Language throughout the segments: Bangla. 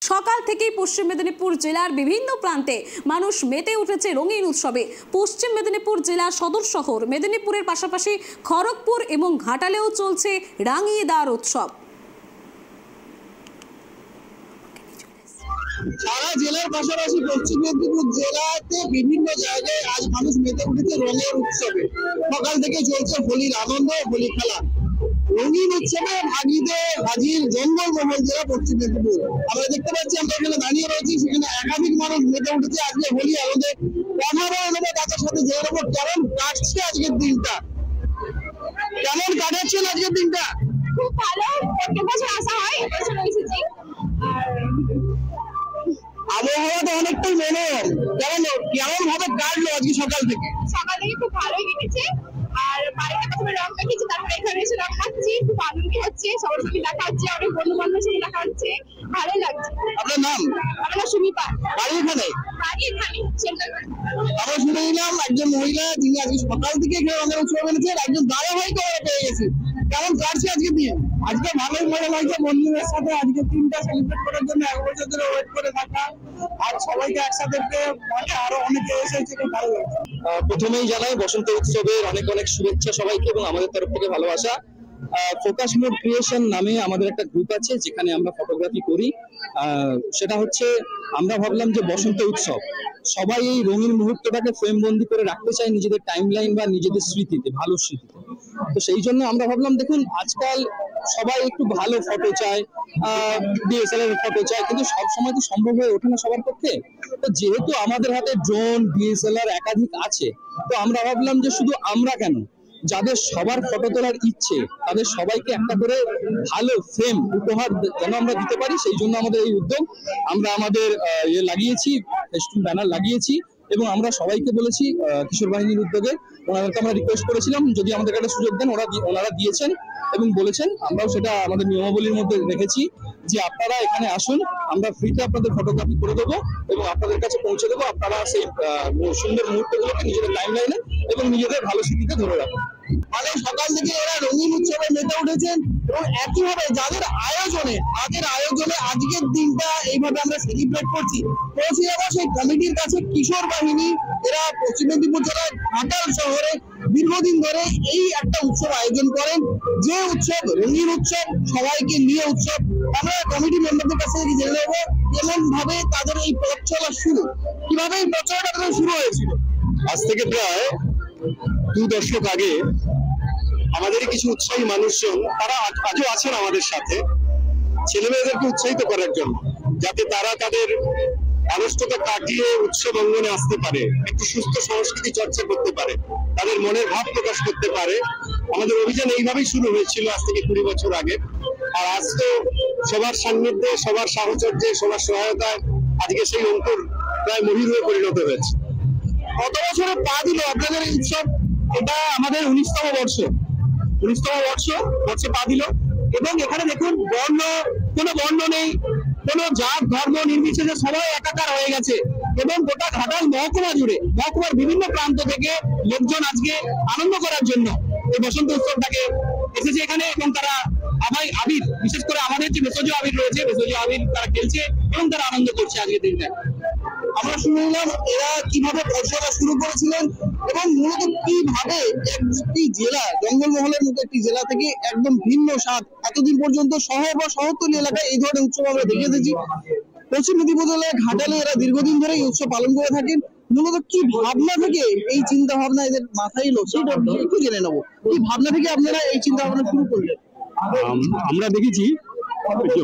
সকাল থেকেই পশ্চিম মেদিনীপুর জেলার বিভিন্ন প্রান্তে মানুষ মেতে উঠেছে রঙিন উৎসবে। পশ্চিম মেদিনীপুর জেলার সদর শহর মেদিনীপুরের পাশাপাশি খড়গপুর এবং ঘাটালেও চলছে রাঙিয়ে দেওয়ার উৎসব। সারা জেলার পাশাপাশি পশ্চিম মেদিনীপুর জেলাতে বিভিন্ন জায়গায় আজ মানুষ মেতে উঠেছে রঙের উৎসবে। সকাল থেকে চলছে হোলির আনন্দ, হোলি খেলা। রঙিন উৎসবে ভাগিতে হাজির জঙ্গলমহল জেলা পশ্চিম মেদিনীপুর। আমরা দেখতে পাচ্ছি, আমরা এখানে দাঁড়িয়ে রয়েছি, সেখানে একাধিক মানুষ মেতে উঠেছে আজকে হোলি আনন্দে। কথা বলবো তাদের সাথে, যে রকম কেমন কাটছে আজকের দিনটা, কেমন কাটাচ্ছেন আজকের দিনটা? খুব ভালো, প্রত্যেক বছর আসা হয়, এবছর এসেছি। আবহাওয়া তো অনেকটাই মনোরম, কেমন ভাবে কাটলো আজকে সকাল থেকে? সকাল থেকে খুব ভালোই কেটেছে। আর বাড়িতে প্রথমে রং মেখেছি, তারপরে এখানে এসে রং মাখছি, খুব আনন্দ হচ্ছে, সবার সাথে দেখা হচ্ছে, অনেক বন্ধু বান্ধবের সাথে দেখা হচ্ছে, ভালোই লাগছে। আপনার নাম? আমার নাম সুমিপা। বাড়ি এখানে? বাড়ি এখানে সেন্টার। আমরা শুনে নিলাম একজন মহিলা যিনি আজকে সকাল থেকে এখানে রঙের উৎসব এনেছেন, একজন দাদা ভাইকে আমরা পেয়ে গেছি। কেমন কাটছে আজকে দিন? আজকে ভালোই মজা লাগছে বন্ধুদের সাথে আজকে দিনটা সেলিব্রেট করার জন্য, এক বছর ধরে ওয়েট করে থাকা, আর সবাইকে একসাথে পেয়ে মানে আরো অনেকে এসেছে, খুব ভালো লাগছে। প্রথমেই জানাই বসন্ত উৎসবের অনেক অনেক শুভেচ্ছা সবাইকে এবং আমাদের তরফ থেকে ভালোবাসা। ফোকাস মোড ক্রিয়েশন নামে আমাদের একটা গ্রুপ আছে যেখানে আমরা ফটোগ্রাফি করি। সেটা হচ্ছে, আমরা ভাবলাম যে বসন্ত উৎসব, সবাই এই রঙিন মুহূর্তটাকে ফ্রেম বন্দি করে রাখতে চায় নিজেদের টাইমলাইন বা নিজেদের স্মৃতিতে, ভালো স্মৃতিতে। তো সেই জন্য আমরা ভাবলাম, দেখুন আজকাল সবাই একটু ভালো ফটো চায়, ডিএসএলআর ফটো চায়, কিন্তু সবসময় তো সম্ভব হয়ে ওঠে না সবার পক্ষে। তো যেহেতু আমাদের হাতে ড্রোন, ডিএসএলআর একাধিক আছে, তো আমরা ভাবলাম যে শুধু আমরা কেন, যাদের সবার ফটো তোলার ইচ্ছে তাদের সবাইকে একটা করে ভালো ফ্রেম উপহার যেন আমরা দিতে পারি, সেই জন্য আমাদের এই উদ্যোগ। আমরা আমাদের লাগিয়েছি, ফেস্টুন ব্যানার লাগিয়েছি এবং আমরা সবাইকে বলেছি, কিশোর বাহিনীর উদ্যোগে ওনাদেরকে আমরা রিকোয়েস্ট করেছিলাম যদি আমাদের একটা সুযোগ দেন, ওনারা দিয়েছেন এবং বলেছেন, আমরাও সেটা আমাদের নিয়মাবলীর মধ্যে রেখেছি যে আপনারা এখানে আসুন, আমরা ফ্রিতে আপনাদের ফটোগ্রাফি করে দেবো এবং আপনাদের কাছে পৌঁছে দেবো। আপনারা সেই সুন্দর মুহূর্তগুলোকে নিজেদের টাইমলাইনে এবং নিজেদের ভালো স্মৃতিতে ধরে রাখুন। মানে সকাল থেকে এরা রঙিন উৎসবে মেতে উঠেছেন এবং একইভাবে যাদের আয়োজনে আজকের দিনটা এইভাবে আমরা সেলিব্রেট করছি, পৌঁছে যাবো সেই কমিটির কাছে। কিশোর বাহিনী এরা পশ্চিম মেদিনীপুর জেলার ঘাটাল শহরে দীর্ঘদিন ধরে এই একটা উৎসব আয়োজন করেন, যে উৎসব রঙিন উৎসব, সবাইকে নিয়ে উৎসব। আমরা কমিটি মেম্বারদের কাছে জেনে নেবো কেমন ভাবে তাদের এই পথ চলা শুরু, কিভাবে এই পথ চলাটা শুরু হয়েছিল। আজ থেকে প্রায় 2 দশক আগে আমাদের কিছু উৎসাহী মানুষজন, তারা আজও আছেন আমাদের সাথে, ছেলেমেয়েদেরকে উৎসাহিত করার জন্য, যাতে তারা তাদের অলসতা কাটিয়ে উৎসব অঙ্গনে আসতে পারে, একটু সুস্থ সংস্কৃতি চর্চা করতে পারে, তাদের মনের ভাব প্রকাশ করতে পারে। আমাদের অভিযান এইভাবেই শুরু হয়েছিল আজ থেকে 20 বছর আগে। আর আজ তো সবার সান্নিধ্যে, সবার সাহচর্যে, সবার সহায়তায় আজকে সেই অঙ্কুর প্রায় মহির হয়ে পরিণত হয়েছে। কত বছরে পা দিল আপনাদের এই উৎসব? এটা আমাদের 19তম বর্ষে পা দিল। এবং এখানে দেখুন, কোনো বর্ণ নেই, কোনো জাত ধর্ম নির্বিশেষে সবাই একাকার হয়ে গেছে এবং গোটা ঘাটাল মহকুমা জুড়ে, মহকুমার বিভিন্ন প্রান্ত থেকে লোকজন আজকে আনন্দ করার জন্য এই বসন্ত উৎসবটাকে এসেছে এখানে। এবং তারা আবির, বিশেষ করে আমাদের যে ভেষজ আবির রয়েছে, ভেষজ আবির তারা খেলছে এবং তারা আনন্দ করছে আজকের দিনটা। আমরা শুনে নিলাম এরা কিভাবে পড়াশোনা শুরু করেছিলেন এবং মূলত কিভাবে একটি জেলা, জঙ্গলমহলের মতো একটি জেলা থেকে একদম ভিন্ন স্বাদ। এতদিন পর্যন্ত শহর বা শহরতলি এলাকায় এই ধরনের উৎসব আমরা দেখে এসেছি, পশ্চিম মেদিনীপুর জেলায় ঘাটালে এরা দীর্ঘদিন ধরে এই উৎসব পালন করে থাকেন। মূলত কি ভাবনা থেকে এই চিন্তা ভাবনা এদের মাথায় এলো, সেটা একটু জেনে নেবো। কি ভাবনা থেকে আপনারা এই চিন্তা ভাবনা শুরু করলেন? আমরা দেখেছি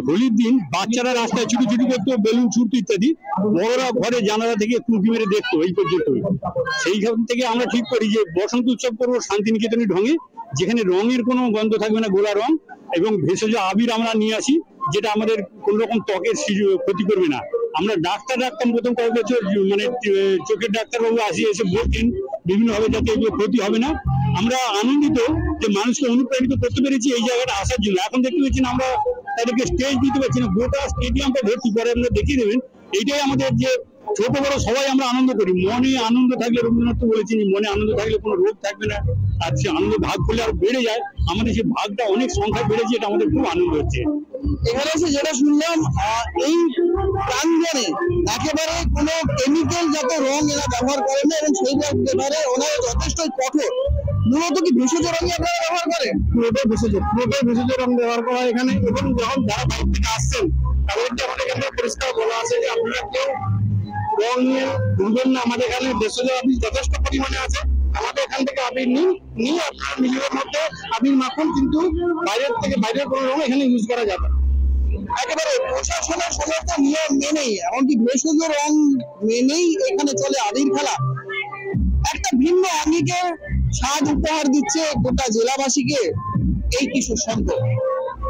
হোলির দিন বাচ্চারা রাস্তায় ছুটি করতো, বেলুন ছুটতো ইত্যাদি, বড়রা ঘরে জানালা থেকে কুঁকি মেরে দেখতো, এই পর্যন্ত। সেইখান থেকে আমরা ঠিক করি যে বসন্ত উৎসব করবো শান্তিনিকেতনের ঢঙে, যেখানে রঙের কোনো গন্ধ থাকবে না, গোলা রং এবং ভেষজ আবির আমরা নিয়ে আসি, যেটা আমাদের কোন রকম ত্বকের ক্ষতি করবে না। আমরা ডাক্তার রাখতাম প্রথম কয়েক বছর, মানে চোখের ডাক্তারবাবু এসে বলতেন বিভিন্নভাবে যাতে এগুলো ক্ষতি হবে না। আমরা আনন্দিত যে মানুষকে অনুপ্রাণিত করতে পেরেছি এই জায়গাটা আসার জন্য। এখন দেখতে পাচ্ছেন আমরা তাদেরকে স্টেজ দিতে পারছি না, গোটা স্টেডিয়ামটা ভর্তি করে, আপনারা দেখিয়ে দেবেন। এইটাই আমাদের যে ছোট বড় সবাই আমরা আনন্দ করি। মনে আনন্দ থাকলে, রবীন্দ্রনাথ তো বলেছেন, মনে আনন্দ থাকলে কোনো রোগ থাকবে না, আর সে আনন্দ ভাগ করলে আর বেড়ে যায়। আমাদের সেই ভাগটা অনেক সংখ্যায় বেড়েছে, এটা আমাদের খুব আনন্দ হচ্ছে। এখানে এসে যেটা শুনলাম, এই প্রাঙ্গণে একেবারে কোনো কেমিক্যাল জাত রং এরা ব্যবহার করেন না, এবং সেই ব্যাপারে ওনারা যথেষ্টই কঠোর। মূলত কি ভেষজ রঙই আপনারা ব্যবহার করেন? পুরোটাই ভেষজ রং ব্যবহার করা হয় এখানে। এবং যখন যারা বাইরে থেকে আসছেন তাদেরকে আমাদের এখানে পরিষ্কার বলা আছে যে আপনারা কেউ রং নিয়ে ঘুরবেন না, আমাদের এখানে ভেষজ আবির যথেষ্ট পরিমাণে আছে। আমাদের এখান থেকে আবির নিয়ে আপনারা নিজেদের মধ্যে আবির মাখুন, কিন্তু বাইরের কোনো রং এখানে ইউজ করা যাবে না। একেবারে প্রশাসনের সমস্ত নিয়ম মেনেই, এমনকি ভেষজ রং মেনেই এখানে চলে আবির খেলা। একটা ভিন্ন আঙ্গিকে স্বাদ উপহার দিচ্ছে গোটা জেলাবাসীকে এই কিশোর সংঘ।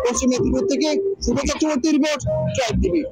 পশ্চিম মেদিনীপুর থেকে Shubho Chakraborty report, tribe TV.